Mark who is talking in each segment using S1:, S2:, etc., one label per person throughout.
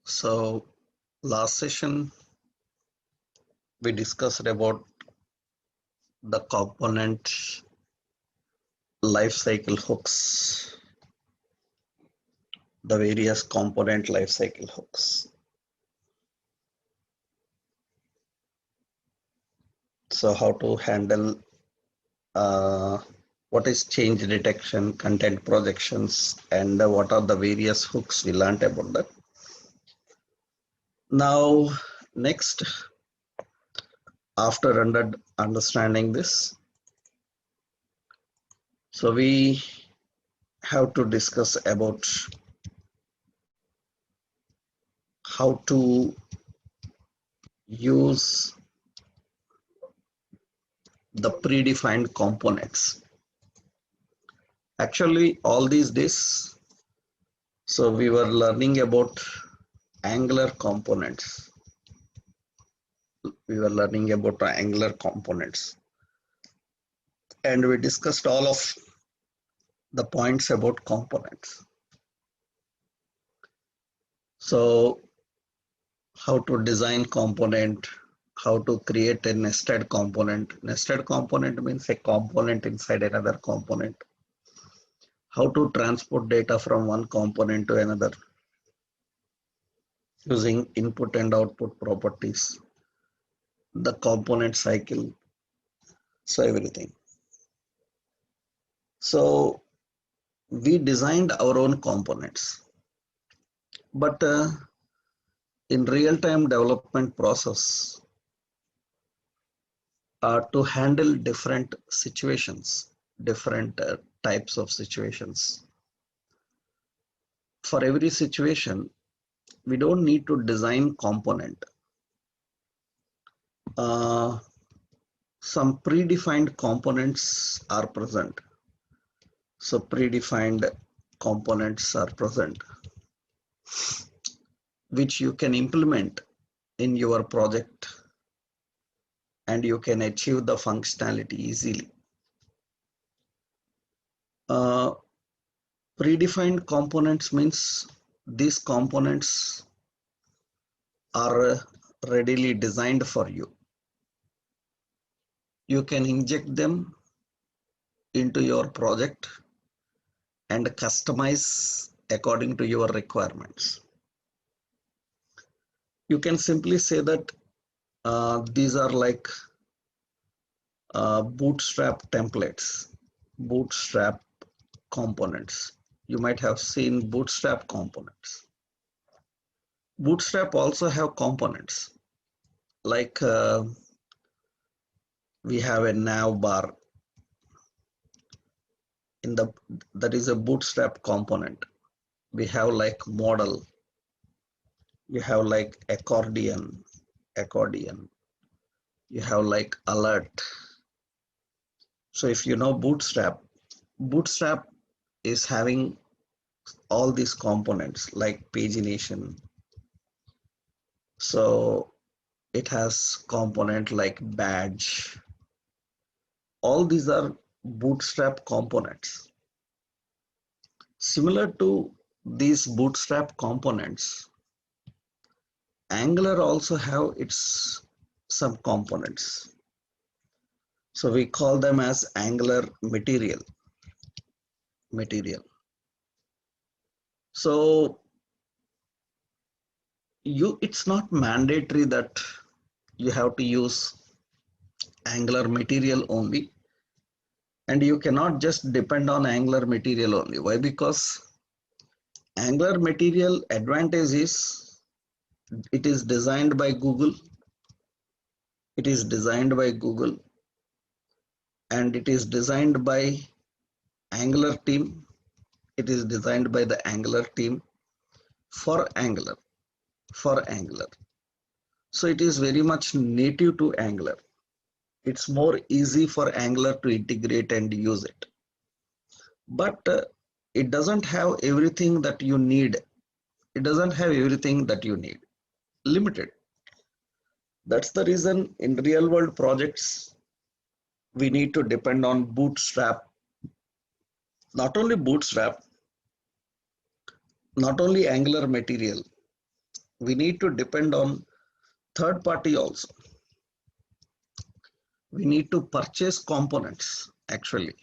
S1: So last session we discussed about the component life cycle hooks, the various component life cycle hooks. So how to handle what is change detection, content projections, and what are the various hooks we learned about that. Now next, after understanding this, so we have to discuss about how to use the predefined components. Actually, all these days, so we were learning about angular components. We were learning about angular components. And we discussed all of the points about components. So how to design component, how to create a nested component. Nested component means a component inside another component. How to transport data from one component to another using input and output properties, the component cycle, so everything. So we designed our own components, but in real-time development process, to handle different situations, different types of situations. For every situation, we don't need to design component. Some predefined components are present. So predefined components are present, which you can implement in your project and you can achieve the functionality easily. Predefined components means these components are readily designed for you. You can inject them into your project and customize according to your requirements. You can simply say that these are like bootstrap templates, bootstrap components. You might have seen bootstrap components. Bootstrap also have components like we have a nav bar in the, that is a bootstrap component. We have like model, you have like accordion, you have like alert. So if you know bootstrap is having all these components like pagination. So it has component like badge. All these are bootstrap components. Similar to these bootstrap components, Angular also have its some components. So we call them as Angular material. So it's not mandatory that you have to use Angular material only, and you cannot just depend on Angular material only. Why? Because Angular material advantage is it is designed by Google. It is designed by Google and it is designed by Angular team. It is designed by the Angular team for Angular. So it is very much native to Angular. It's more easy for Angular to integrate and use it. But it doesn't have everything that you need. It doesn't have everything that you need. Limited. That's the reason in real world projects, we need to depend on Bootstrap. Not only Bootstrap, not only Angular material, we need to depend on third party also. We need to purchase components. Actually,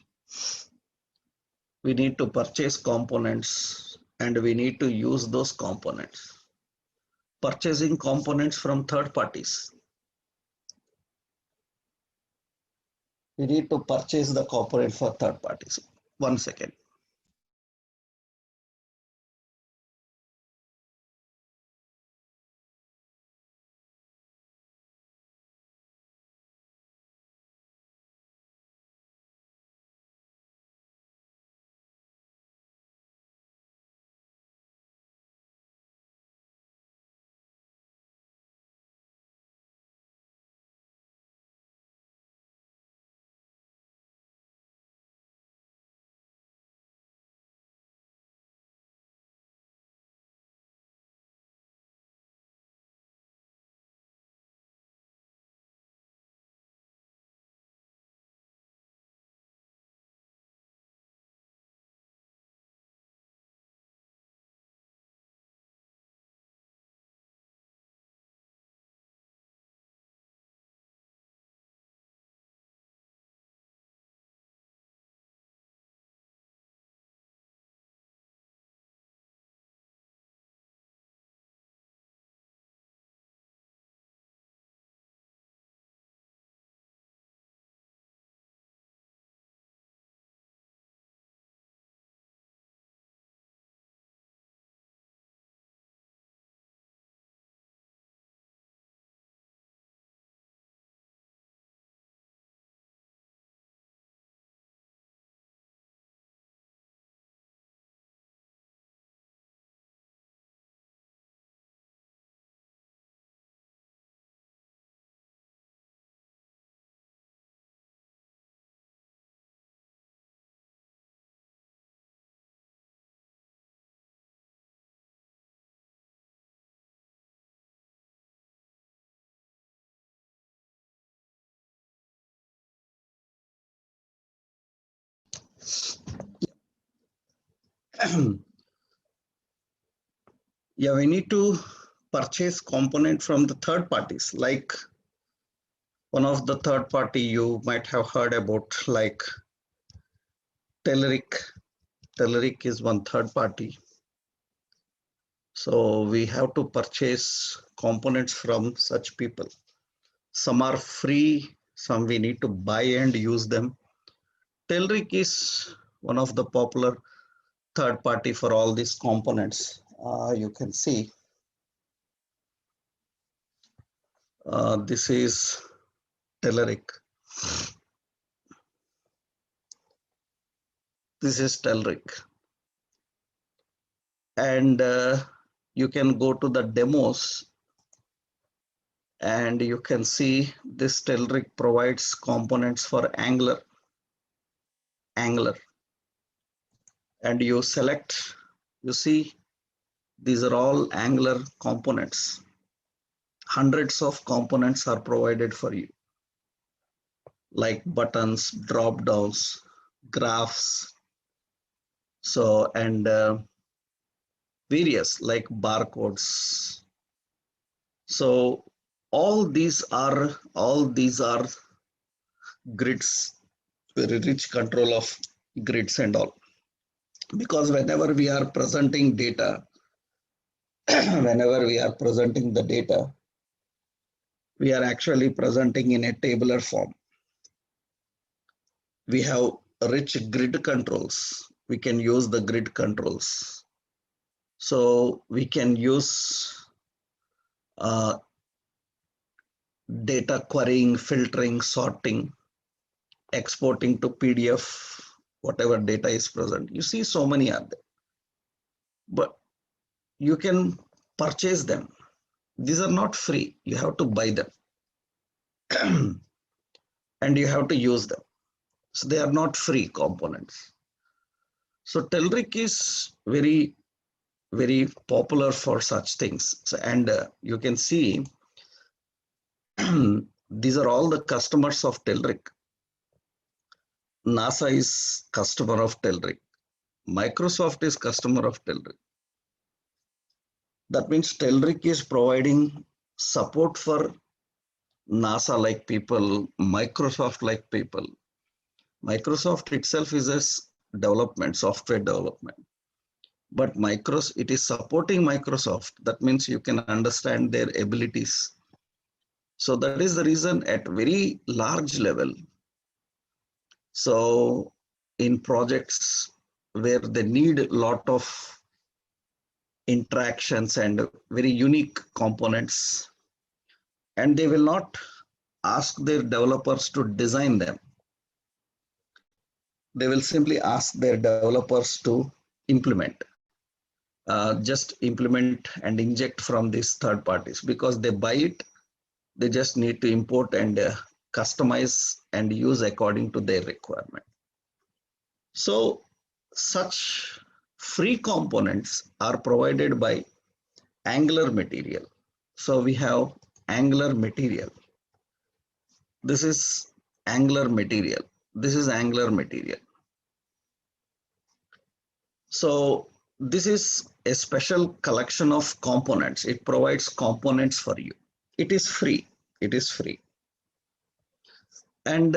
S1: we need to purchase components and we need to use those components. Purchasing components from third parties. We need to purchase the component for third parties. 1 second. Yeah, we need to purchase component from the third parties. Like one of the third party you might have heard about, like Telerik. Telerik is one third party. So we have to purchase components from such people. Some are free, some we need to buy and use them. Telerik is one of the popular third party for all these components. You can see this is Telerik. This is Telerik. And you can go to the demos and you can see this Telerik provides components for Angular. And you select, you see, these are all Angular components. Hundreds of components are provided for you, like buttons, drop downs, graphs, so and various like barcodes. So all these are grids, very rich control of grids and all. Because whenever we are presenting data, whenever we are presenting the data, we are actually presenting in a tabular form. We have rich grid controls. We can use the grid controls. So we can use data querying, filtering, sorting, exporting to PDF, whatever data is present. You see, so many are there. But you can purchase them. These are not free. You have to buy them. And you have to use them. So they are not free components. So Telerik is very, very popular for such things. So, and you can see these are all the customers of Telerik. NASA is customer of Telerik. Microsoft is customer of Telerik. That means Telric is providing support for NASA like people, Microsoft like people. Microsoft itself is a development, software development. But it is supporting Microsoft. That means you can understand their abilities. So that is the reason at very large level. So in projects where they need a lot of interactions and very unique components, and they will not ask their developers to design them. They will simply ask their developers to implement. Just implement and inject from these third parties because they buy it. They just need to import and customize and use according to their requirement. So such free components are provided by Angular material. So we have Angular material. This is Angular material. This is Angular material. So this is a special collection of components. It provides components for you. It is free. It is free. And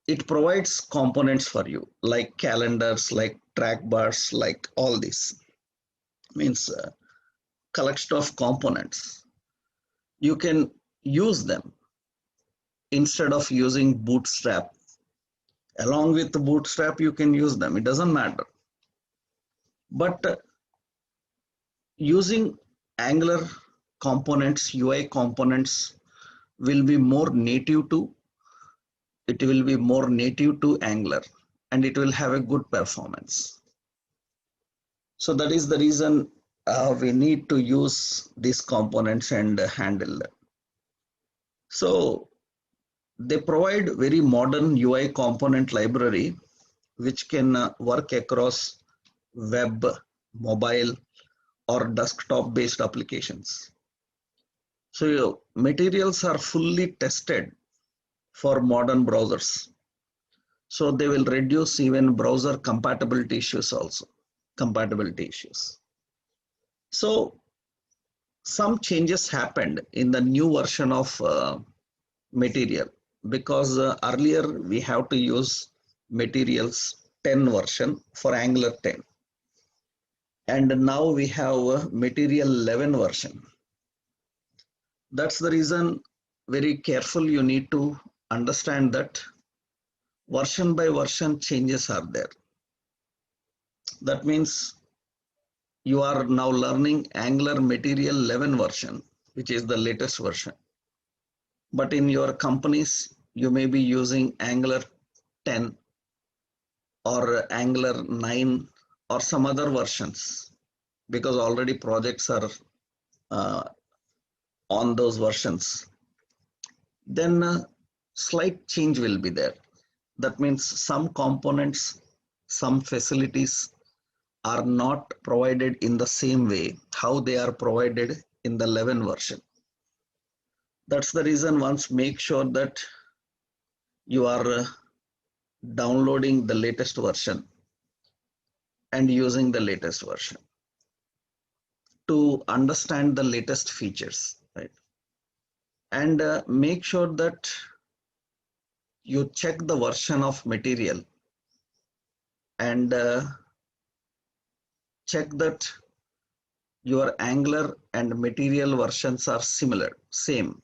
S1: it provides components for you like calendars, like track bars, like all this. Means collection of components. You can use them instead of using Bootstrap. Along with the Bootstrap, you can use them. It doesn't matter. But using Angular components, UI components will be more native to, it will be more native to Angular and it will have a good performance. So that is the reason we need to use these components and handle them. So they provide very modern UI component library which can work across web, mobile, or desktop based applications. So materials are fully tested for modern browsers. So they will reduce even browser compatibility issues also, compatibility issues. So some changes happened in the new version of material because earlier we have to use materials 10 version for Angular 10. And now we have material 11 version. That's the reason very careful you need to understand that version by version changes are there. That means you are now learning Angular material 11 version, which is the latest version. But in your companies, you may be using Angular 10 or Angular 9 or some other versions because already projects are on those versions. Then slight change will be there. That means some components, some facilities are not provided in the same way how they are provided in the 11 version. That's the reason once make sure that you are downloading the latest version and using the latest version to understand the latest features, right? And make sure that you check the version of material and check that your Angular and material versions are similar, same.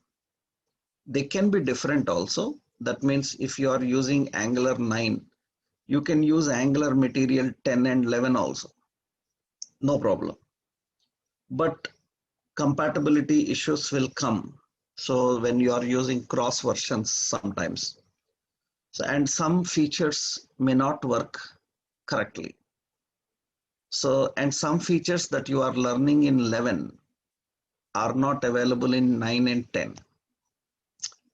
S1: They can be different also. That means if you are using Angular 9, you can use Angular material 10 and 11 also. No problem. But compatibility issues will come. So when you are using cross versions sometimes. So, and some features may not work correctly. So, and some features that you are learning in 11 are not available in 9 and 10.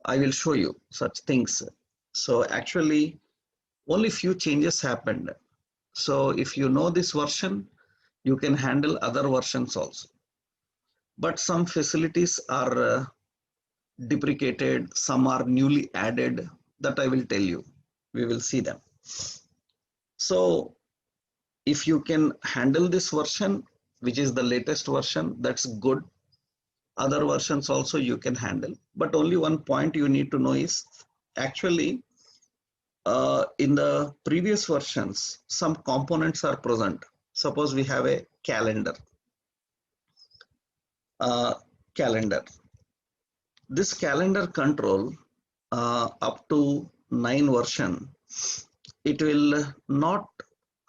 S1: I will show you such things. So actually only few changes happened. So if you know this version, you can handle other versions also. But some facilities are deprecated, some are newly added, that I will tell you. We will see them. So if you can handle this version, which is the latest version, that's good. Other versions also you can handle, but only one point you need to know is actually in the previous versions, some components are present. Suppose we have a calendar. Uh, calendar. This calendar control up to 9 version, it will not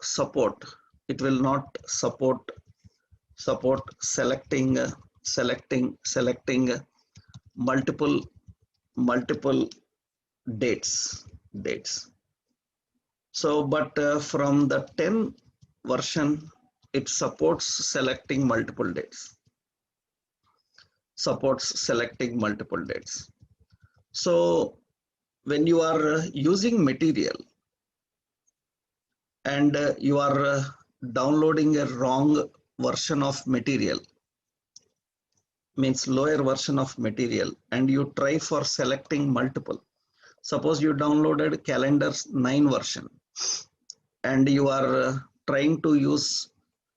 S1: support. It will not support selecting multiple dates. So, but from the 10 version, it supports selecting multiple dates. So when you are using material and you are downloading a wrong version of material, means lower version of material, and you try for selecting multiple. Suppose you downloaded calendars 9 version and you are trying to use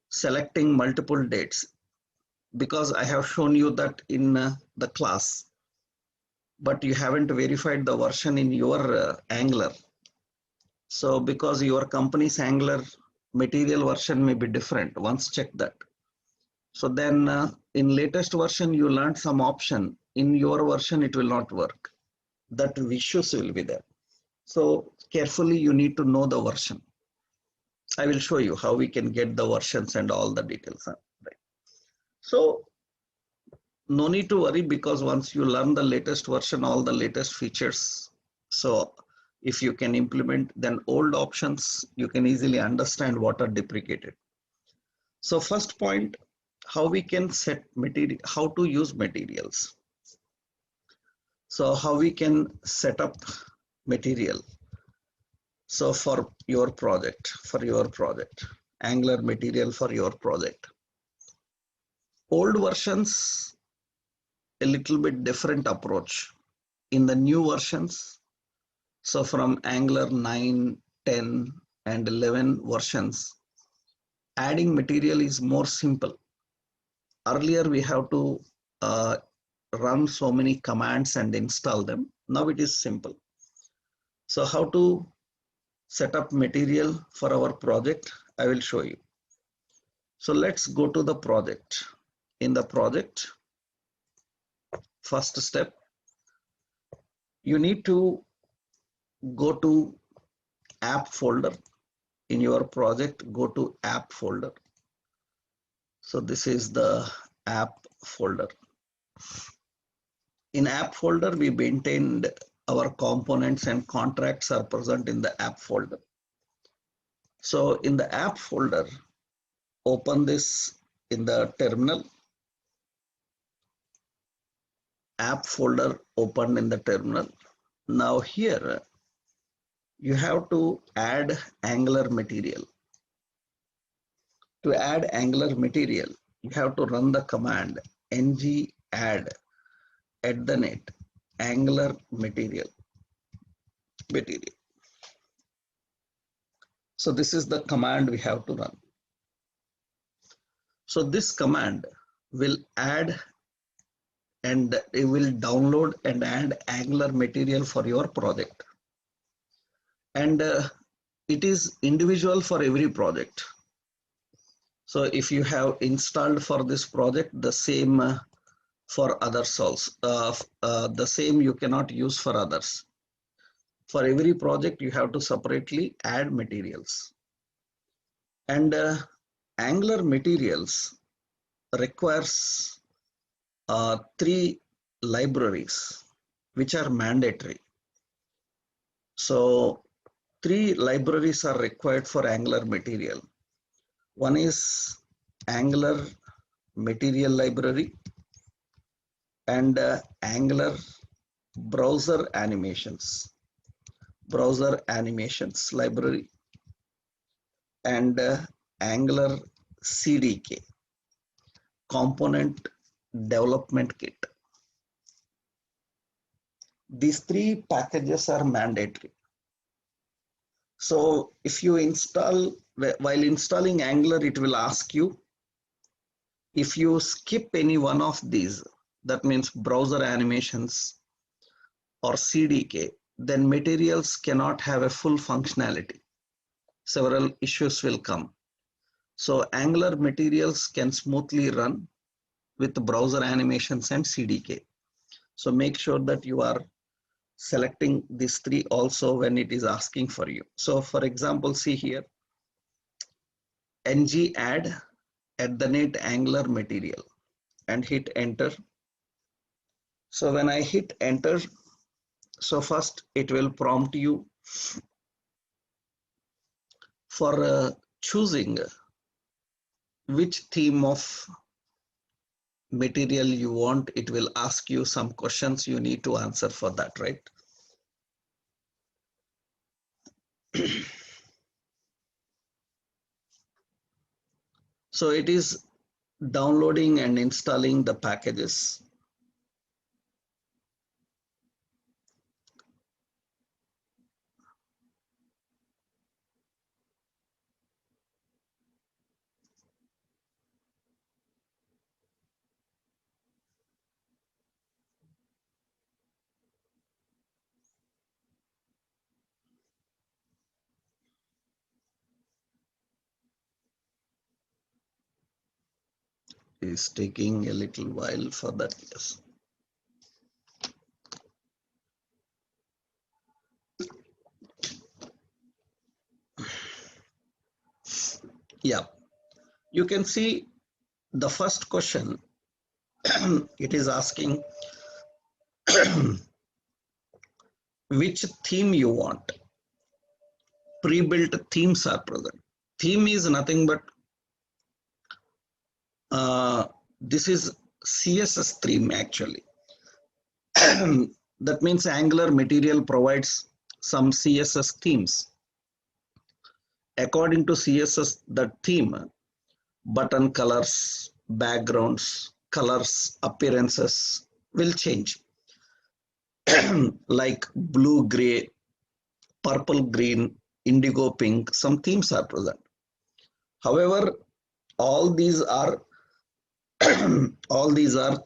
S1: selecting multiple dates, because I have shown you that in the class, but you haven't verified the version in your Angular. So because your company's Angular material version may be different, once check that. So then in latest version, you learned some option. In your version, it will not work. That issues will be there. So carefully, you need to know the version. I will show you how we can get the versions and all the details. Right. So no need to worry, because once you learn the latest version, all the latest features, so if you can implement, then old options, you can easily understand what are deprecated. So first point, how we can set material, how to use materials. So how we can set up material. So for your project, Angular material for your project. Old versions, a little bit different approach. In the new versions, so from Angular 9, 10 and 11 versions, adding material is more simple. Earlier we have to run so many commands and install them. Now it is simple. So how to set up material for our project, I will show you. So let's go to the project. In the project, first step, you need to go to app folder. In your project, go to app folder. So this is the app folder. In app folder, we maintained our components and contracts are present in the app folder. So in the app folder, open this in the terminal. App folder opened in the terminal. Now here, you have to add Angular material. To add Angular material, you have to run the command ng add Angular material. So this is the command we have to run. So this command will add and it will download and add Angular material for your project. And it is individual for every project. So if you have installed for this project, the same for others also. The same you cannot use for others. For every project, you have to separately add materials. And Angular materials requires 3 libraries which are mandatory. So 3 libraries are required for Angular material. One is Angular material library and Angular browser animations library, and Angular Cdk, component development kit. These 3 packages are mandatory. So if you install, while installing Angular, it will ask you if you skip any one of these, that means browser animations or CDK, then materials cannot have a full functionality. Several issues will come. So Angular materials can smoothly run with browser animations and CDK. So make sure that you are selecting these three also when it is asking for you. So for example, see here, ng add @Angular material and hit enter. So when I hit enter, so first it will prompt you for choosing which theme of material you want. It will ask you some questions, you need to answer for that, right? So it is downloading and installing the packages. Is taking a little while for that. Yes. Yeah, you can see the first question. It is asking which theme you want. Pre-built themes are present. Theme is nothing but this is CSS theme actually. That means Angular material provides some CSS themes. According to CSS, the theme, button colors, backgrounds, colors, appearances will change. Like blue, gray, purple, green, indigo, pink, some themes are present. However, all these are all these are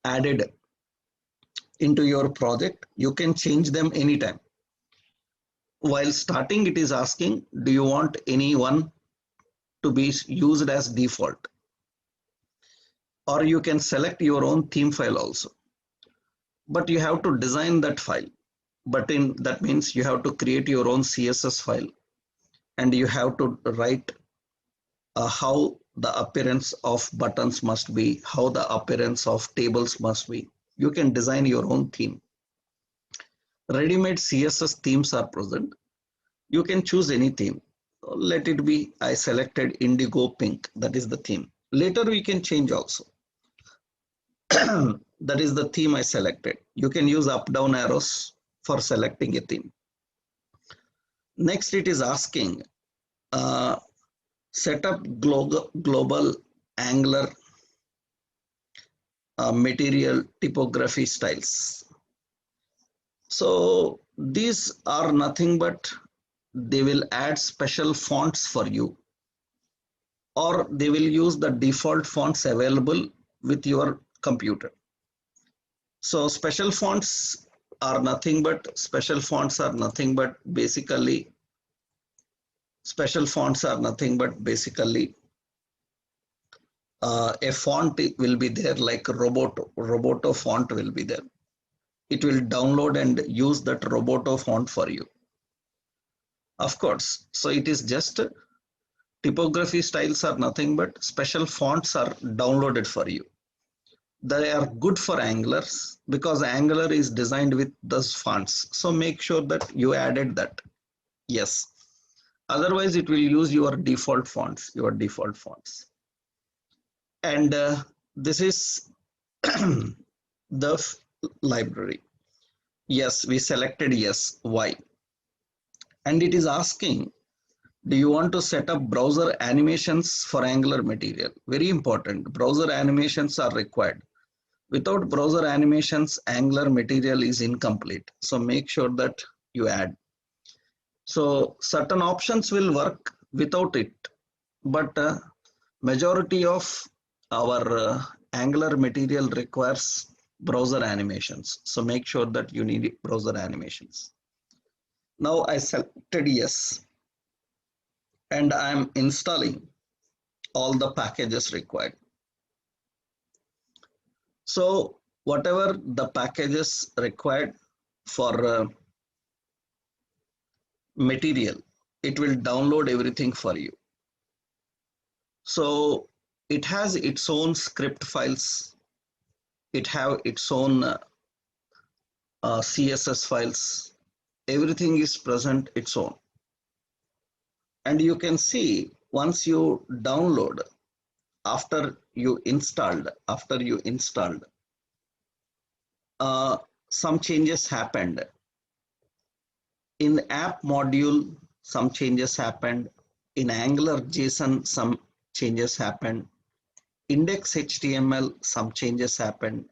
S1: added into your project. You can change them anytime. While starting, it is asking, do you want any one to be used as default? Or you can select your own theme file also. But you have to design that file. But in that means you have to create your own CSS file and you have to write how the appearance of buttons must be, how the appearance of tables must be. You can design your own theme. Ready-made CSS themes are present. You can choose any theme. Let it be, I selected indigo pink, that is the theme. Later we can change also. That is the theme I selected. You can use up down arrows for selecting a theme. Next it is asking set up global Angular material typography styles. So these are nothing but they will add special fonts for you, or they will use the default fonts available with your computer. So special fonts are nothing but basically a font will be there, like Roboto font will be there. It will download and use that Roboto font for you. Of course, so it is just typography styles are nothing but special fonts are downloaded for you. They are good for Angular because Angular is designed with those fonts. So make sure that you added that. Yes. Otherwise, it will use your default fonts, And this is the library. Yes, we selected yes. Why? And it is asking, do you want to set up browser animations for Angular material? Very important. Browser animations are required. Without browser animations, Angular material is incomplete. So make sure that you add. So certain options will work without it, but Majority of our Angular material requires browser animations. So make sure that you need browser animations. Now I selected yes, and I'm installing all the packages required. So whatever the packages required for material, it will download everything for you. So it has its own script files, it have its own CSS files, everything is present its own. And you can see once you download, after you installed, uh, some changes happened. In app module, some changes happened. In Angular JSON, some changes happened. Index HTML, some changes happened.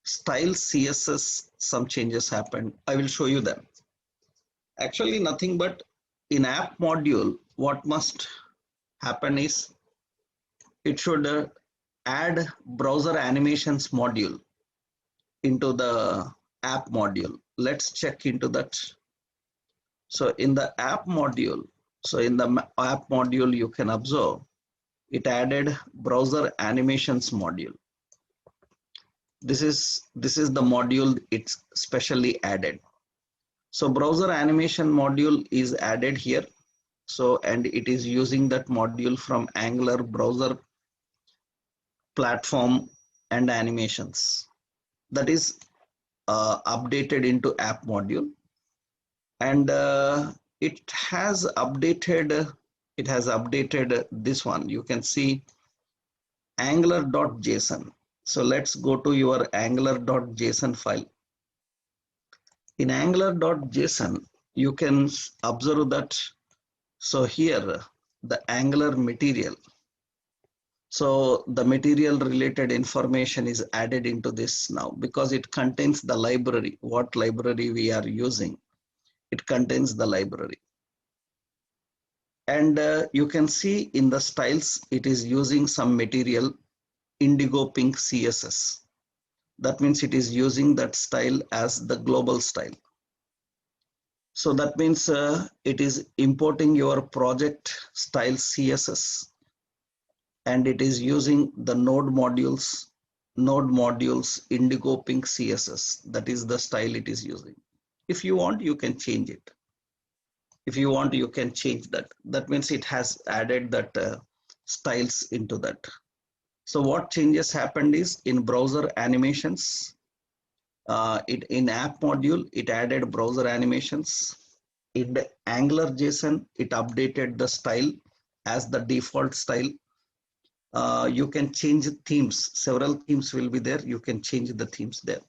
S1: Style CSS, some changes happened. I will show you them. Actually, nothing but in app module, what must happen is it should add browser animations module into the app module. Let's check into that. So in the app module, you can observe it added browser animations module. This is the module it's specially added. So browser animation module is added here. So and it is using that module from Angular browser platform and animations. That is updated into app module, and it has updated this one. You can see angular.json. So let's go to your angular.json file. In angular.json, you can observe that. So here the Angular material. So the material related information is added into this now because it contains the library. What library we are using? It contains the library. And you can see in the styles, it is using some material indigo pink CSS. That means it is using that style as the global style. So that means it is importing your project style CSS, and it is using the node modules indigo pink CSS. That is the style it is using. If you want, you can change it. If you want, you can change that. That means it has added that styles into that. So what changes happened is in browser animations, in app module, it added browser animations. In the Angular JSON, it updated the style as the default style. You can change themes. Several themes will be there. You can change the themes there.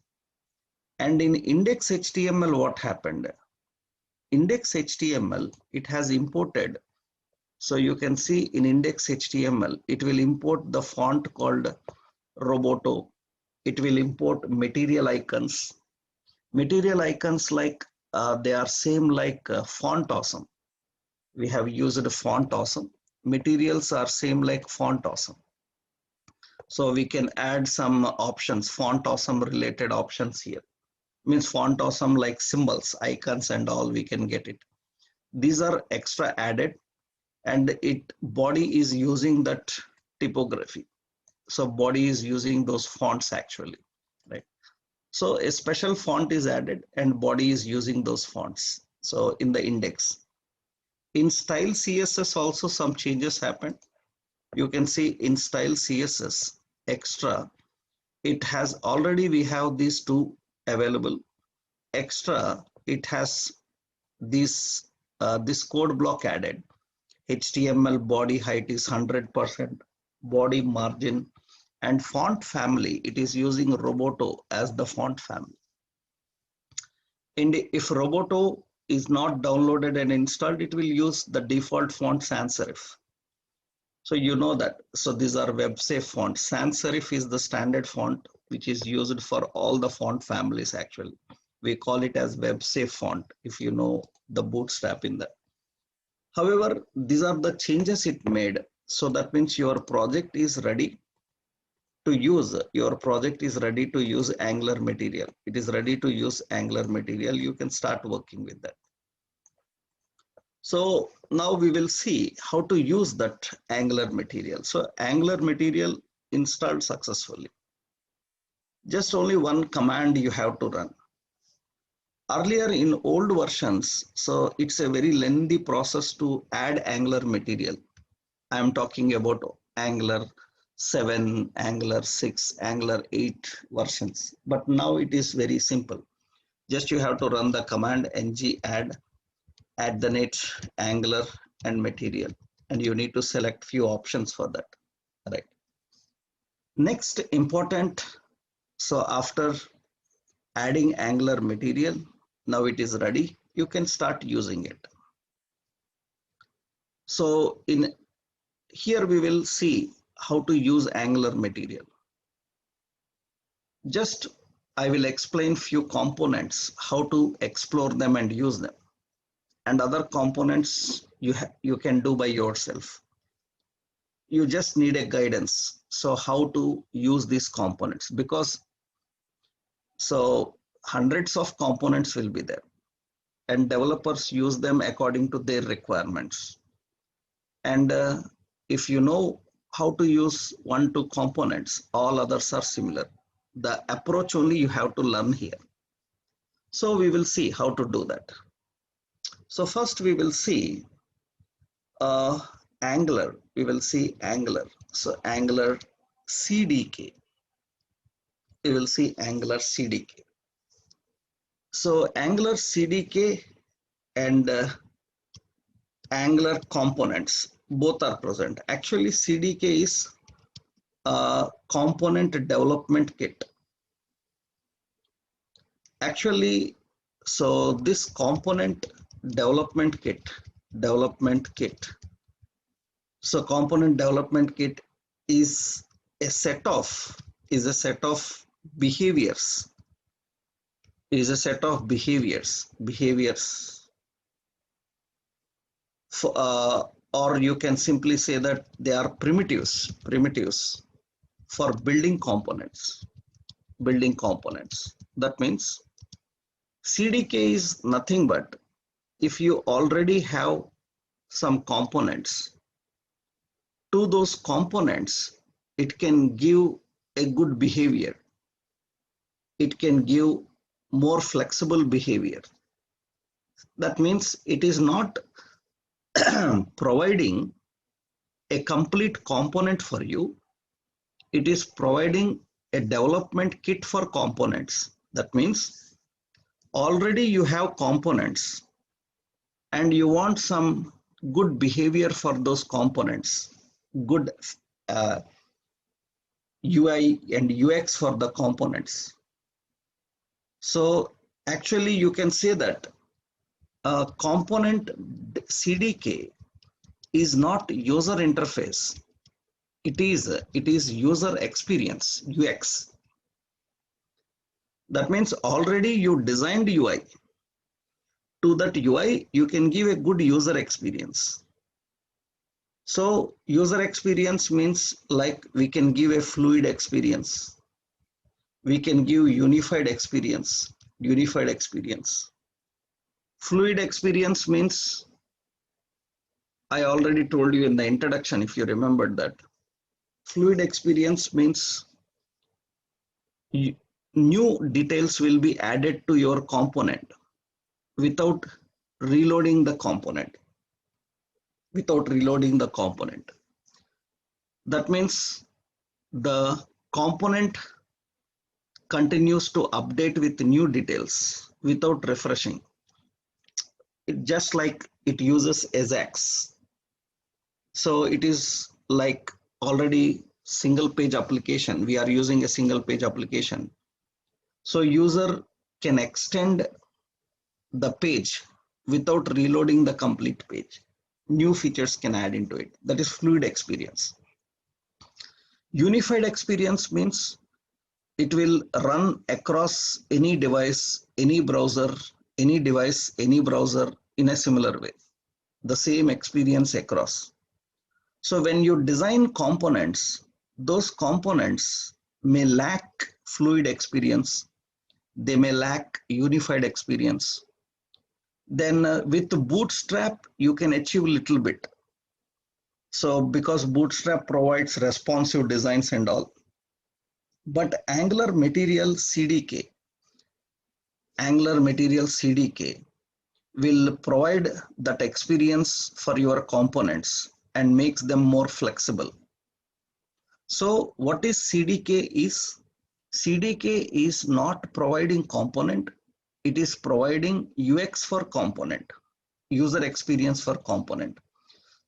S1: And in index HTML, what happened? Index HTML, it has imported. So you can see in index HTML, it will import the font called Roboto. It will import material icons. Material icons like they are same like Font Awesome. We have used Font Awesome. Materials are same like Font Awesome. So we can add some options, Font Awesome related options here. Means Font Awesome like symbols, icons and all, we can get it. These are extra added, and it body is using that typography. So body is using those fonts actually, right? So a special font is added and body is using those fonts. So in the index. In style CSS also some changes happened. You can see in style CSS extra, it has already, we have these two available. Extra, it has this code block added. HTML body height is 100%, body margin, and font family, it is using Roboto as the font family. And if Roboto is not downloaded and installed, it will use the default font sans serif. So you know that. So these are web safe fonts. Sans serif is the standard font which is used for all the font families actually. We call it as web safe font if you know the bootstrap in that. However, these are the changes it made. So that means your project is ready to use, Angular material. It is ready to use Angular material. You can start working with that. So now we will see how to use that Angular material. So Angular material installed successfully. Just only one command you have to run. Earlier in old versions, so it's a very lengthy process to add Angular material. I am talking about Angular 7, Angular 6, Angular 8 versions. But now it is very simple. Just you have to run the command ng add the net Angular and material, and you need to select few options for that. Right. Next important, so after adding Angular material, now it is ready. You can start using it. So in here we will see how to use Angular material. Just I will explain few components, how to explore them and use them, and other components you can do by yourself. You just need a guidance. So how to use these components, because so hundreds of components will be there, and developers use them according to their requirements. And if you know how to use 1-2 components, all others are similar. The approach only you have to learn here. So we will see how to do that. So first we will see Angular. We will see Angular. So Angular Cdk. We will see Angular Cdk. So Angular Cdk and Angular components both are present. Actually, Cdk is a component development kit. Actually, so this component development kit. So component development kit is a set of behaviors. For, or you can simply say that they are primitives for building components. That means CDK is nothing but if you already have some components, to those components it can give a good behavior. It can give more flexible behavior. That means it is not providing a complete component for you. It is providing a development kit for components. That means already you have components and you want some good behavior for those components, good UI and UX for the components. So actually you can say that component CDK is not user interface. It is user experience, UX. That means already you designed UI. To that UI, you can give a good user experience. So user experience means like we can give a fluid experience. We can give unified experience. Fluid experience means, I already told you in the introduction, if you remembered that. Fluid experience means new details will be added to your component without reloading the component. That means the component continues to update with new details without refreshing. It just like it uses Ajax. So it is like already single page application. We are using a single page application. So user can extend the page without reloading the complete page. New features can add into it. That is fluid experience. Unified experience means it will run across any device, any browser, any device, any browser in a similar way. The same experience across. So when you design components, those components may lack fluid experience, they may lack unified experience. Then with Bootstrap, you can achieve a little bit. So because Bootstrap provides responsive designs and all. But Angular Material CDK will provide that experience for your components and makes them more flexible. So what is CDK is? CDK is not providing component, it is providing UX for component, user experience for component.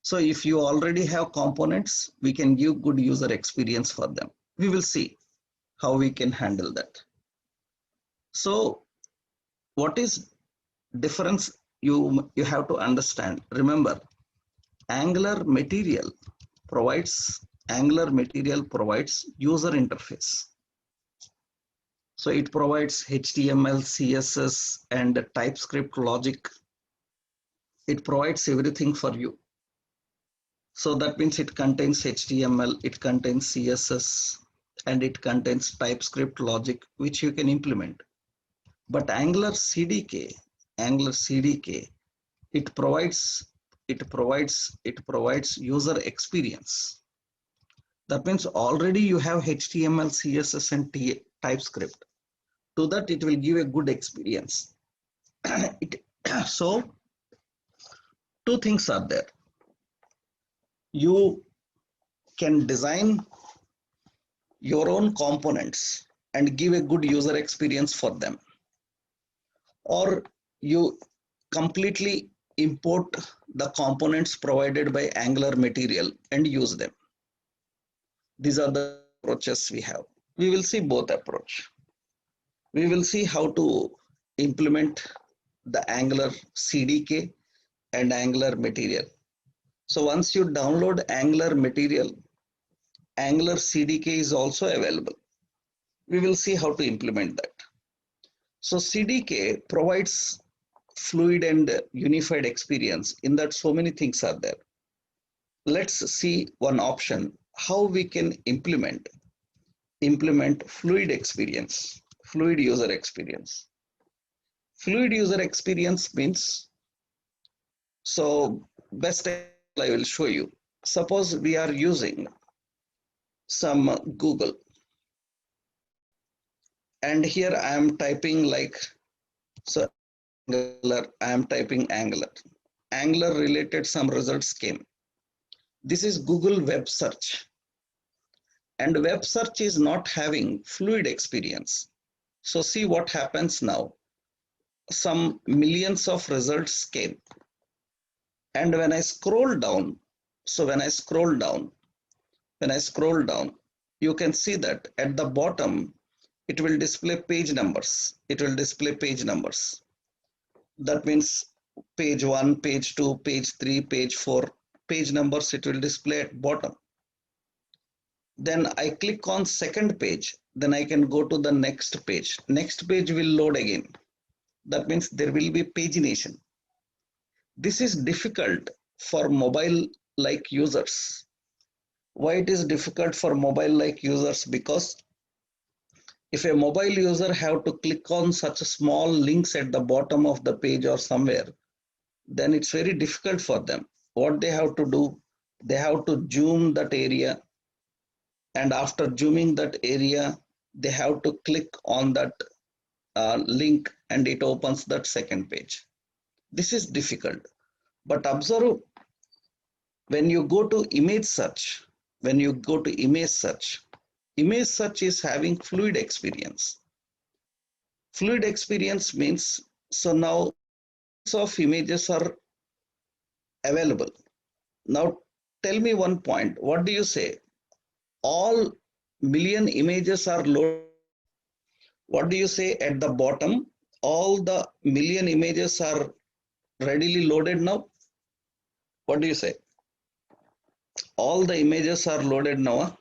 S1: So if you already have components, we can give good user experience for them. We will see how we can handle that. So what is difference you have to understand? Remember, Angular Material provides user interface. So it provides HTML, CSS, and TypeScript logic. It provides everything for you. So that means it contains HTML, it contains CSS, and it contains TypeScript logic, which you can implement. But Angular CDK, it provides user experience. That means already you have HTML, CSS, and TypeScript. To that, it will give a good experience. So two things are there. You can design your own components and give a good user experience for them, or you completely import the components provided by Angular Material and use them. These are the approaches we have. We will see both approach. We will see how to implement the Angular CDK and Angular Material. So once you download Angular Material, Angular CDK is also available. We will see how to implement that. So CDK provides fluid and unified experience. In that, so many things are there. Let's see one option, how we can implement fluid experience, fluid user experience. Fluid user experience means, so best I will show you. Suppose we are using some Google, and here I am typing like, so Angular, I am typing Angular related some results came. This is Google web search, and web search is not having fluid experience. So see what happens now. Some millions of results came, and when I scroll down, you can see that at the bottom it will display page numbers. That means page 1, page 2, page 3, page 4, page numbers it will display at bottom. Then I click on second page, then I can go to the next page. Next page will load again. That means there will be pagination. This is difficult for mobile-like users. Why it is difficult for mobile-like users? Because if a mobile user have to click on such small links at the bottom of the page or somewhere, then it's very difficult for them. What they have to do, they have to zoom that area, and after zooming that area, they have to click on that link and it opens that second page. This is difficult. But observe, when you go to image search, image search is having fluid experience. Fluid experience means, so now of images are available. Now tell me one point. What do you say? All million images are loaded. What do you say at the bottom? All the million images are readily loaded now. What do you say? All the images are loaded now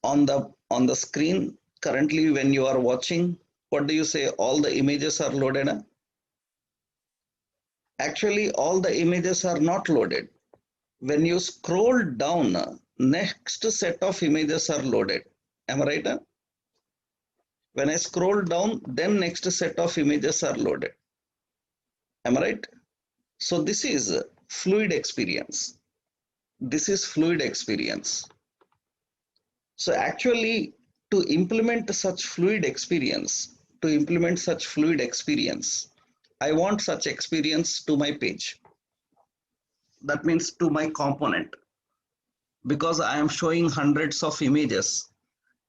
S1: on the screen currently when you are watching. What do you say? All the images are loaded. Actually, all the images are not loaded. When you scroll down, next set of images are loaded. Am I right? When I scroll down, then next set of images are loaded. Am I right? So this is fluid experience. This is fluid experience. So actually, to implement such fluid experience, I want such experience to my page. That means to my component, because I am showing hundreds of images,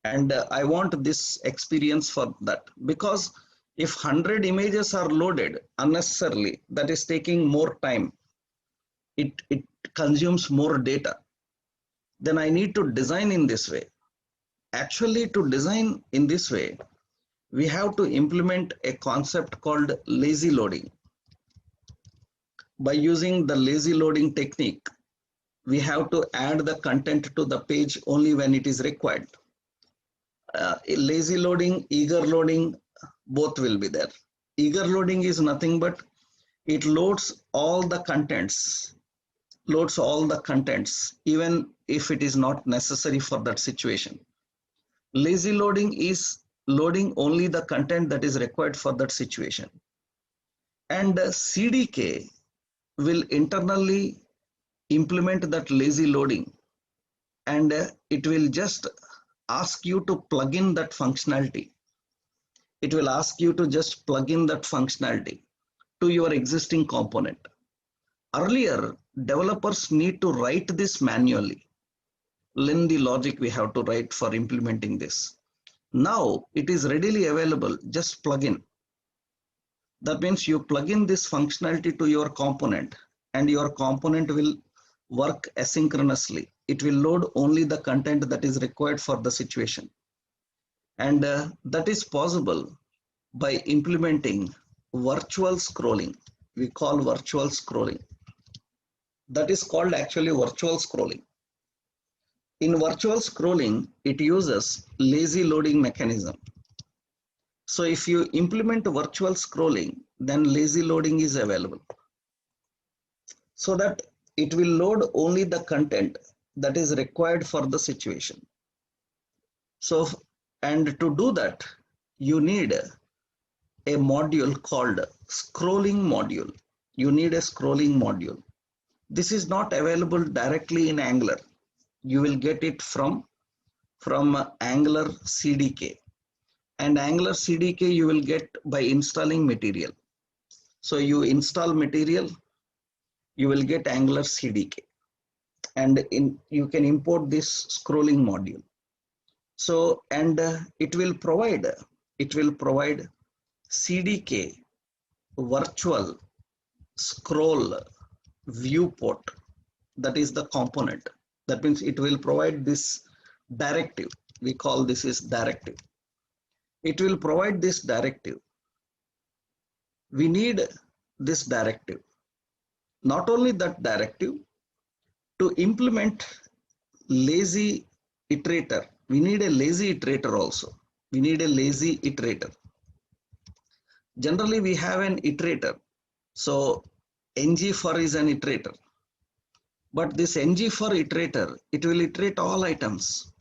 S1: and I want this experience for that. Because if 100 images are loaded unnecessarily, that is taking more time. It consumes more data. Then I need to design in this way. Actually, to design in this way, we have to implement a concept called lazy loading. By using the lazy loading technique, we have to add the content to the page only when it is required. Lazy loading, eager loading, both will be there. Eager loading is nothing but it loads all the contents, even if it is not necessary for that situation. Lazy loading is loading only the content that is required for that situation. And CDK will internally implement that lazy loading, and it will just ask you to plug in that functionality. It will ask you to just plug in that functionality to your existing component. Earlier, developers need to write this manually. Learn the logic we have to write for implementing this. Now it is readily available, just plug in. That means you plug in this functionality to your component, and your component will work asynchronously. It will load only the content that is required for the situation. And that is possible by implementing virtual scrolling. We call virtual scrolling. That is called actually virtual scrolling. In virtual scrolling, it uses lazy loading mechanism. So if you implement virtual scrolling, then lazy loading is available, so that it will load only the content that is required for the situation. So, and to do that, you need a module called scrolling module. You need a scrolling module. This is not available directly in Angular. You will get it from Angular CDK. And Angular CDK you will get by installing Material. So you install Material, you will get Angular CDK, and you can import this scrolling module. So, and it will provide CDK virtual scroll viewport. That is the component. That means it will provide this directive. We call this is directive. It will provide this directive. We need this directive. Not only that directive, to implement lazy iterator, we need a lazy iterator also. We need a lazy iterator. Generally, we have an iterator. So ng for is an iterator. But this ng for iterator, it will iterate all items.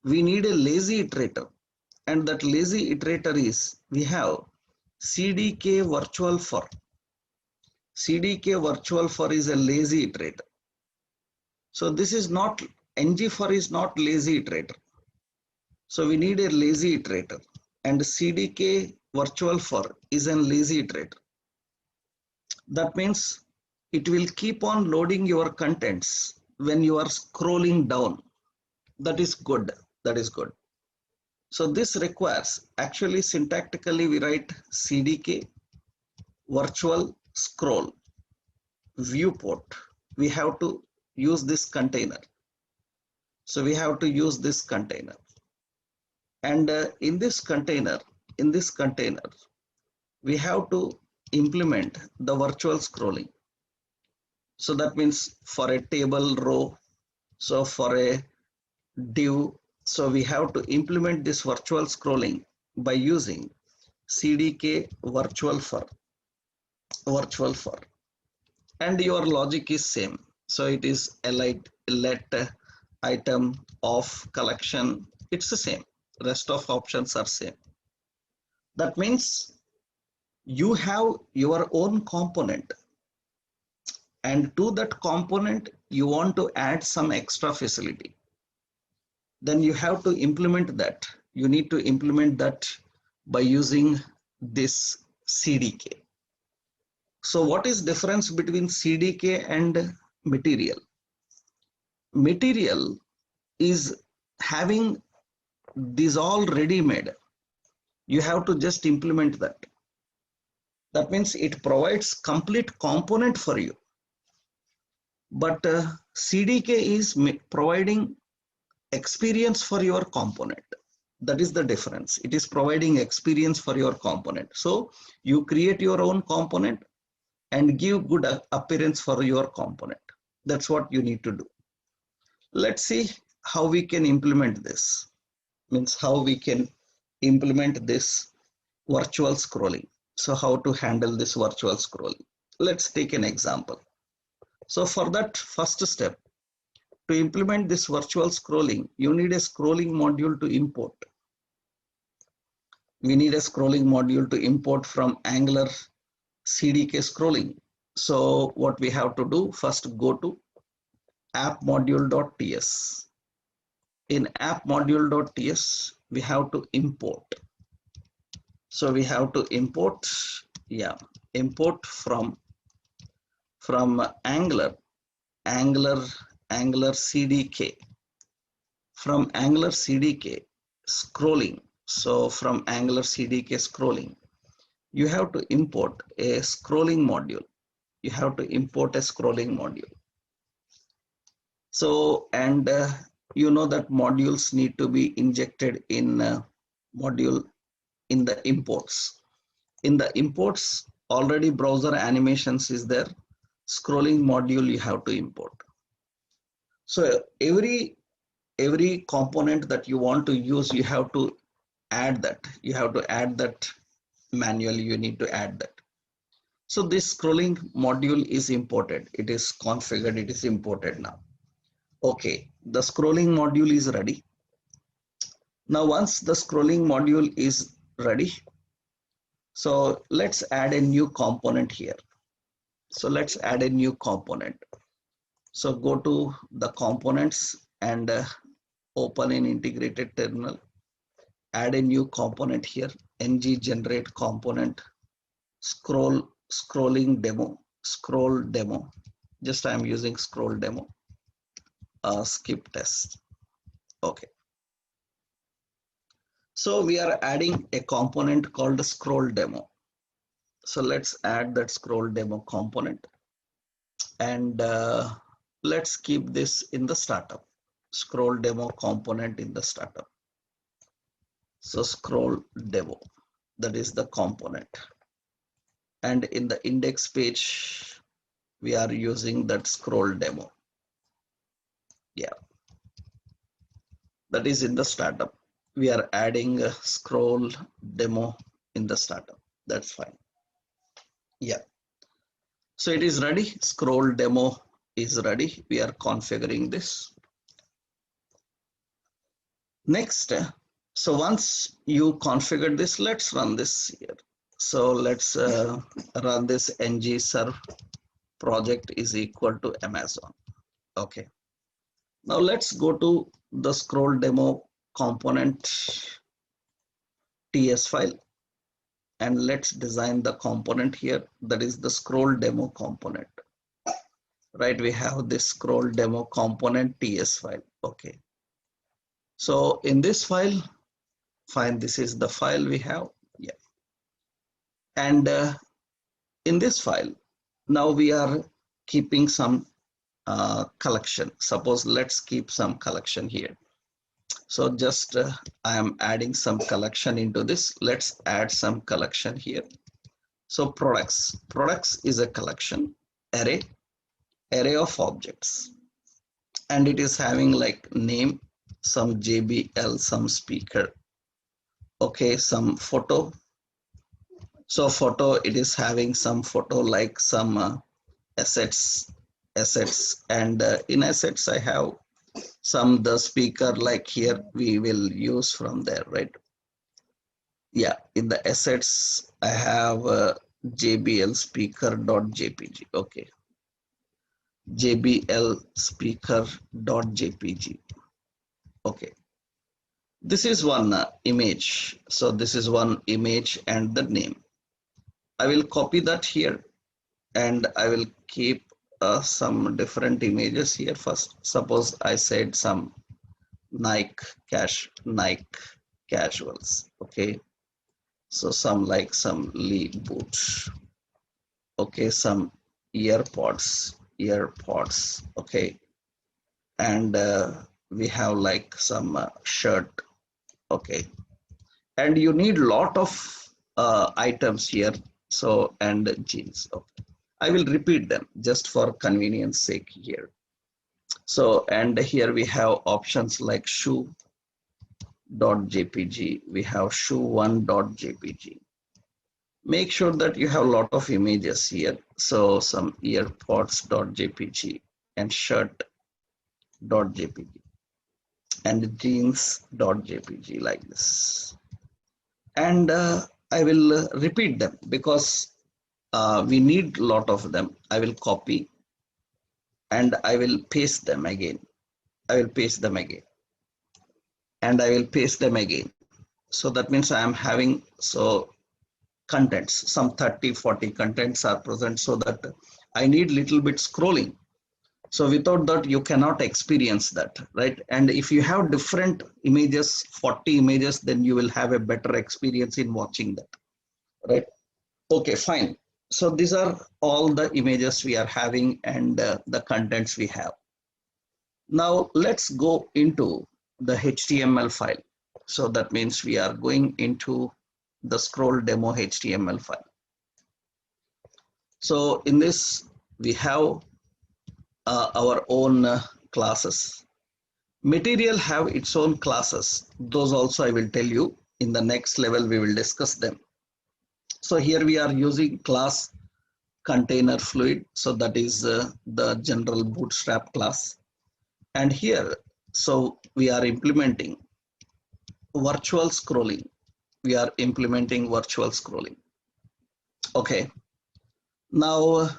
S1: We need a lazy iterator. And that lazy iterator is, we have CDK virtual for. CDK virtual for is a lazy iterator. So this is not, ng for is not lazy iterator. So we need a lazy iterator, and CDK virtual for is a lazy iterator. That means it will keep on loading your contents when you are scrolling down. That is good. That is good. So this requires, actually syntactically we write CDK virtual scroll viewport. We have to use this container. So we have to use this container. And in this container, we have to implement the virtual scrolling. So that means for a table row, so for a div, so we have to implement this virtual scrolling by using CDK virtual for. And your logic is same. So it is let item of collection. It's the same. Rest of options are same. That means you have your own component, and to that component you want to add some extra facility. Then you have to implement that. You need to implement that by using this CDK. So what is difference between CDK and material? Material is having these all ready made. You have to just implement that. That means it provides complete component for you. But CDK is providing experience for your component. That is the difference. It is providing experience for your component. So you create your own component and give good appearance for your component. That's what you need to do. Let's see how we can implement this. Means how we can implement this virtual scrolling. So how to handle this virtual scrolling. Let's take an example. So for that first step, to implement this virtual scrolling, you need a scrolling module to import. We need a scrolling module to import from Angular CDK scrolling. So what we have to do, first go to app-module.ts. In app-module.ts, we have to import. So we have to import, import from Angular CDK. From Angular CDK scrolling. So from Angular CDK scrolling, you have to import a scrolling module. You have to import a scrolling module. So, and you know that modules need to be injected in module in the imports. In the imports, already browser animations is there. Scrolling module you have to import. So every component that you want to use, you have to add that. You have to add that manually. You need to add that. So this scrolling module is imported. It is configured. It is imported now. Okay, the scrolling module is ready. Now once the scrolling module is ready, so let's add a new component here. So let's add a new component. So go to the components and open an integrated terminal. Add a new component here, ng generate component, scrolling demo, scroll demo. Just I am using scroll demo. Skip test. Okay. So we are adding a component called scroll demo. So let's add that scroll demo component, and let's keep this in the startup. Scroll demo component in the startup. So scroll demo, that is the component. And in the index page, we are using that scroll demo. Yeah, that is in the startup. We are adding a scroll demo in the startup. That's fine. Yeah. So it is ready. Scroll demo is ready. We are configuring this. Next, so once you configure this, let's run this here. So let's run this ng serve project is equal to Amazon. Okay. Now let's go to the scroll demo component TS file, and let's design the component here. That is the scroll demo component. Right, we have this scroll demo component TS file. Okay. So in this file, fine, this is the file we have. Yeah. And in this file, now we are keeping some collection. Suppose let's keep some collection here. So just I am adding some collection into this. Let's add some collection here. So products is a collection array of objects, and it is having like name, some JBL, some speaker, okay, some photo. So photo, it is having some photo like some assets, assets, and in assets I have some the speaker, like here we will use from there, right? Yeah, in the assets I have JBL speaker.jpg. Okay, JBL speaker.jpg. Okay, this is one image. So this is one image and the name. I will copy that here and I will keep some different images here. First, suppose I said some Nike casuals. Okay, so some like some Lee boots. Okay, some earpods. Okay, and we have like some shirt. Okay, and you need lot of items here. So, and jeans. Okay, I will repeat them just for convenience sake here. So, and here we have options like shoe.jpg, we have shoe1.jpg. Make sure that you have a lot of images here. So some earpods.jpg and shirt.jpg and jeans.jpg, like this. And I will repeat them because we need a lot of them. I will copy and I will paste them again. I will paste them again and I will paste them again. So that means I am having contents, some 30-40 contents are present, so that I need little bit scrolling. So without that you cannot experience that, right? And if you have different images, 40 images, then you will have a better experience in watching that, right? Okay, fine. So these are all the images we are having and the contents we have. Now let's go into the HTML file. So that means we are going into the scroll demo HTML file. So in this we have our own classes. Material have its own classes. Those also I will tell you in the next level, we will discuss them. So here we are using class container fluid. So that is the general bootstrap class. And here, so we are implementing virtual scrolling. We are implementing virtual scrolling. Okay. Now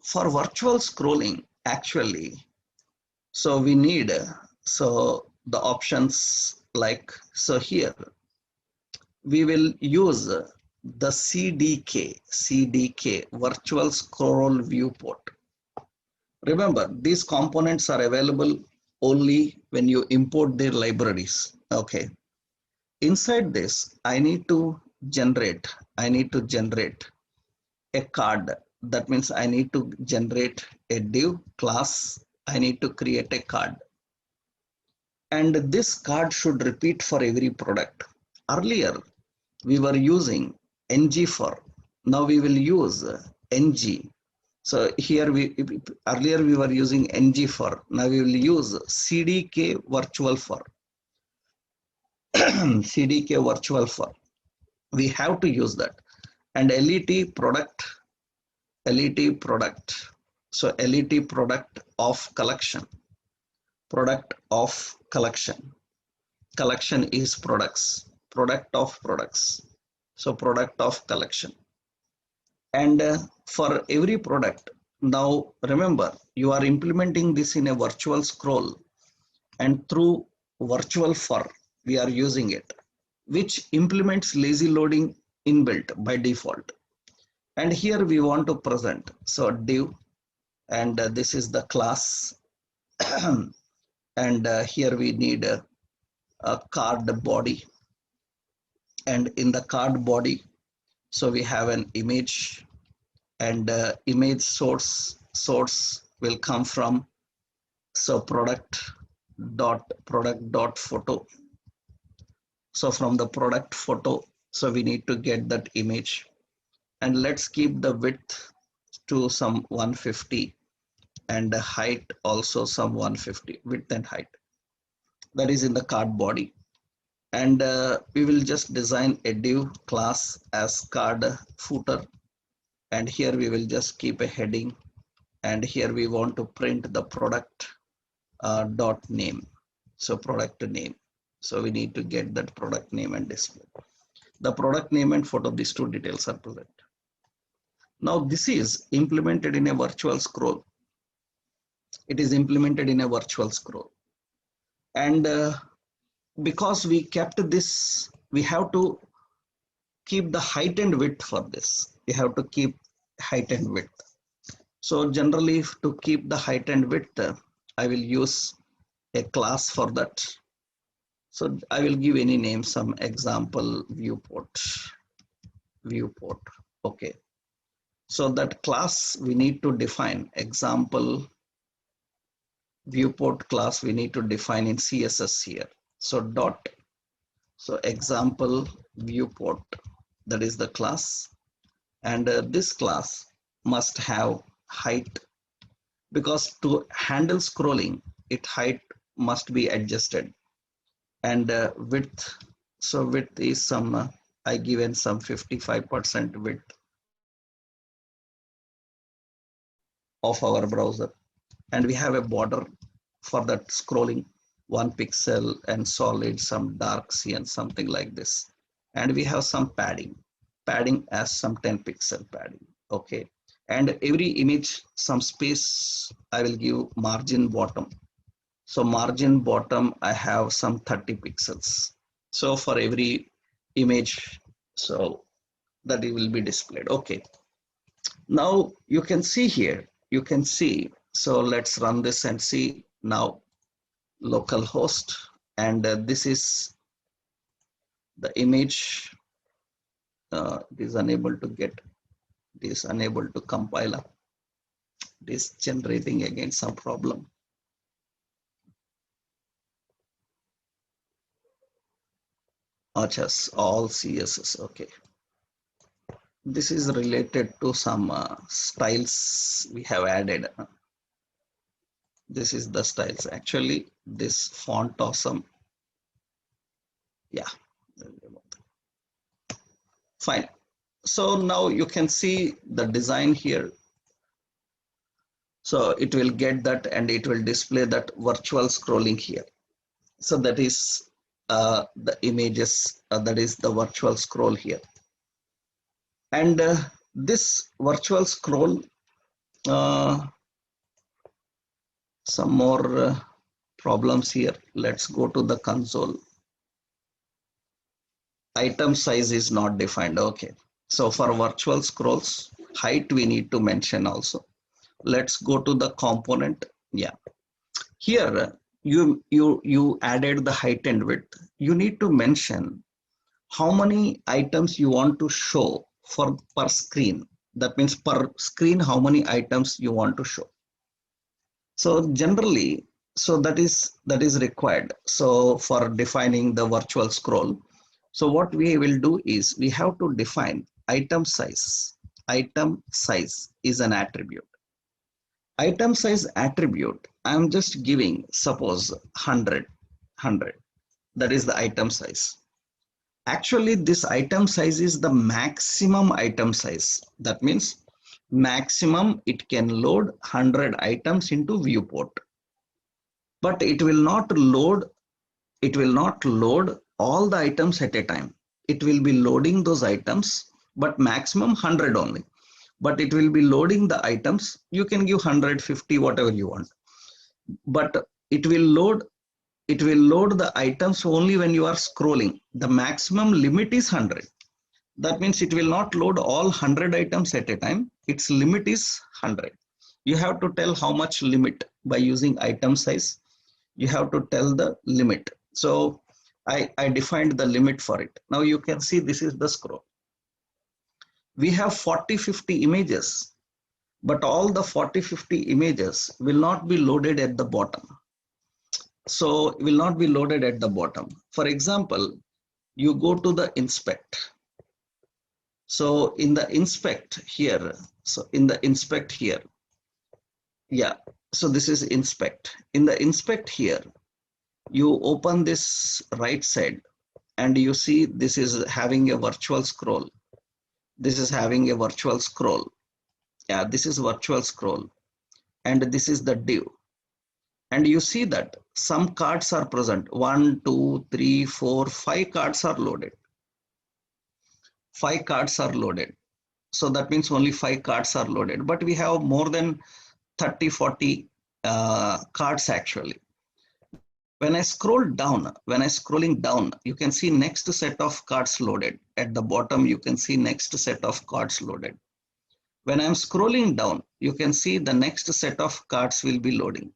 S1: for virtual scrolling, actually, so we need, so the options like, so here we will use the CDK virtual scroll viewport. Remember, these components are available only when you import their libraries. Okay. Inside this, I need to generate a card. That means I need to generate a div class. I need to create a card. And this card should repeat for every product. Earlier, we were using ng for. Now we will use ng. So here earlier we were using ng for. Now we will use CDK virtual for. CDK virtual for. We have to use that. And LET product. So LET product of collection. Product of collection. Collection is products. Product of products. So product of collection. And for every product, now remember, you are implementing this in a virtual scroll, and through virtual for we are using it, which implements lazy loading inbuilt by default. And here we want to present, so div, and this is the class. And here we need a card body, and in the card body, so we have an image, and image source will come from, so product dot photo. So from the product photo, so we need to get that image, and let's keep the width to some 150 and the height also some 150, width and height. That is in the card body. And we will just design a div class as card footer, and here we will just keep a heading and here we want to print the product dot name. So product name. So we need to get that product name and display. The product name and photo, these two details are present. Now this is implemented in a virtual scroll. It is implemented in a virtual scroll. And because we kept this, we have to keep the height and width for this. We have to keep height and width. So generally to keep the height and width, I will use a class for that. So I will give any name, some example viewport. Okay. So that class we need to define example viewport class we need to define in CSS here. So dot, so example viewport, that is the class, and this class must have height, because to handle scrolling, its height must be adjusted, and width. So width is some I given some 55% width of our browser, and we have a border for that scrolling, 1 pixel and solid, some dark cyan, something like this, and we have some padding as some 10 pixel padding. Okay, and every image some space I will give margin bottom. So margin bottom I have some 30 pixels. So for every image, so that it will be displayed. Okay, now you can see here, you can see, so let's run this and see now. Localhost, and this is the image. It is unable to get, it is unable to compile up. It is generating again some problem. Just all CSS. Okay, this is related to some styles we have added. This is the styles. Actually, this font awesome. Yeah, fine. So now you can see the design here. So it will get that, and it will display that virtual scrolling here. So that is the images, that is the virtual scroll here. And this virtual scroll, some more problems here. Let's go to the console. Item size is not defined. Okay, so for virtual scrolls, height we need to mention also. Let's go to the component. Yeah, here you added the height and width. You need to mention how many items you want to show for per screen. That means per screen how many items you want to show. So generally, so that is required. So for defining the virtual scroll, so what we will do is we have to define item size. Item size is an attribute. Item size attribute, I'm just giving suppose 100. That is the item size. Actually, this item size is the maximum item size. That means maximum it can load 100 items into viewport. But it will not load all the items at a time. It will be loading those items, but maximum 100 only. But it will be loading the items. You can give 150, whatever you want. But it will load the items only when you are scrolling. The maximum limit is 100. That means it will not load all 100 items at a time. Its limit is 100. You have to tell how much limit by using item size. You have to tell the limit. So I defined the limit for it. Now you can see this is the scroll. We have 40-50 images, but all the 40-50 images will not be loaded at the bottom. So will not be loaded at the bottom. For example, you go to the inspect. So in the inspect here, yeah, so this is inspect. In the inspect here, you open this right side and you see this is having a virtual scroll. This is having a virtual scroll. Yeah, this is virtual scroll. and this is the div. And you see that some cards are present. 1, 2, 3, 4, 5 cards are loaded. 5 cards are loaded. So that means only 5 cards are loaded. But we have more than 30, 40 cards actually. When I scroll down, when I scrolling down, you can see next set of cards loaded. At the bottom, you can see next set of cards loaded. When I'm scrolling down, you can see the next set of cards will be loading.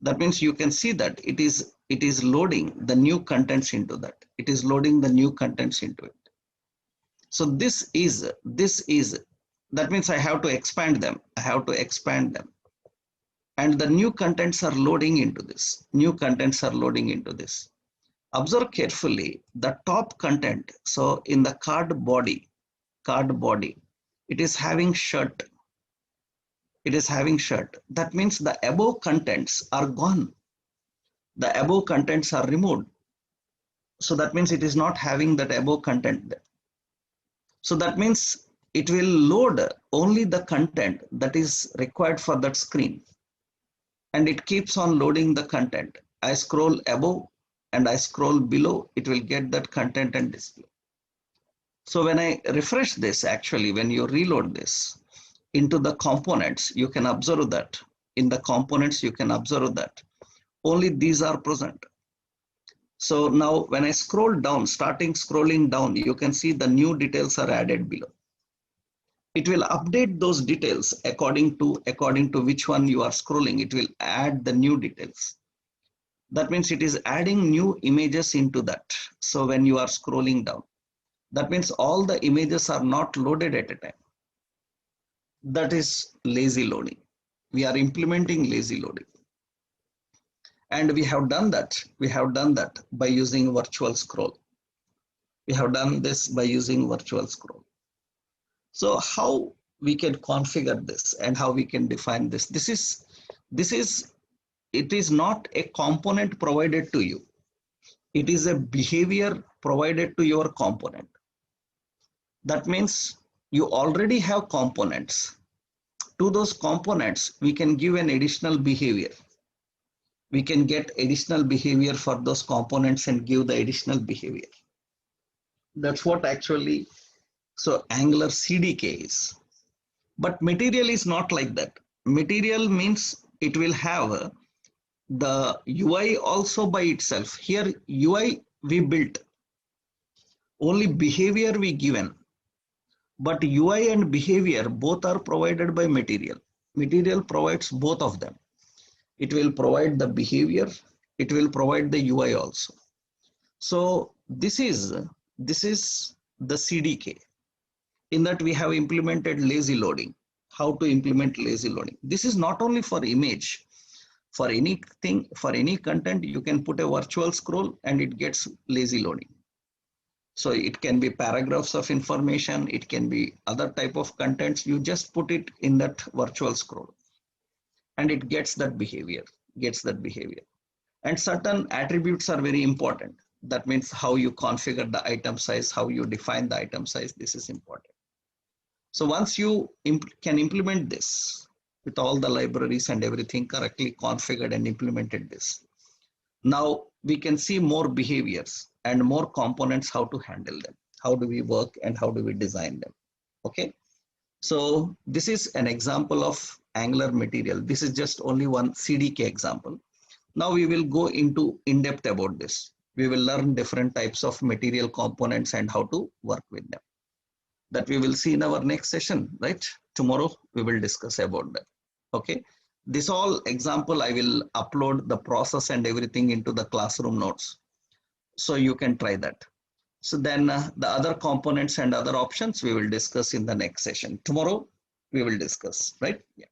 S1: That means you can see that it is loading the new contents into that. It is loading the new contents into it. So this is that means I have to expand them. I have to expand them. And the new contents are loading into this. New contents are loading into this. Observe carefully the top content. So in the card body, it is having shirt. It is having shirt. That means the above contents are gone. The above contents are removed. So that means it is not having that above content there. So that means it will load only the content that is required for that screen. And it keeps on loading the content. I scroll above and I scroll below, it will get that content and display. So when I refresh this, actually, when you reload this into the components, you can observe that in the components, you can observe that only these are present. So now when I scroll down, starting scrolling down, you can see the new details are added below. It will update those details according to which one you are scrolling. It will add the new details. That means it is adding new images into that. So when you are scrolling down, that means all the images are not loaded at a time. That is lazy loading. We are implementing lazy loading. And we have done that. We have done that by using virtual scroll. We have done this by using virtual scroll. So how we can configure this and how we can define this? It is not a component provided to you. It is a behavior provided to your component. That means you already have components. To those components, we can give an additional behavior. We can get additional behavior for those components and give the additional behavior. That's what actually, so Angular CDK is. But material is not like that. Material means it will have the UI also by itself. Here UI we built, only behavior we given. But UI and behavior both are provided by material. Material provides both of them. It will provide the behavior, it will provide the UI also. So this is the CDK. In that we have implemented lazy loading. How to implement lazy loading? This is not only for image. For anything, for any content, you can put a virtual scroll and it gets lazy loading. So it can be paragraphs of information, it can be other type of contents. You just put it in that virtual scroll and it gets that behavior, And certain attributes are very important. That means how you configure the item size, how you define the item size, this is important. So once you can implement this with all the libraries and everything correctly configured and implemented this, now we can see more behaviors and more components, how to handle them, how do we work and how do we design them. Okay, so this is an example of Angular material. This is just only one CDK example. Now we will go into in-depth about this. We will learn different types of material components and how to work with them. That we will see in our next session, right? Tomorrow we will discuss about that. Okay, this all example I will upload the process and everything into the classroom notes, so you can try that. So then the other components and other options we will discuss in the next session. Tomorrow we will discuss, right? Yeah.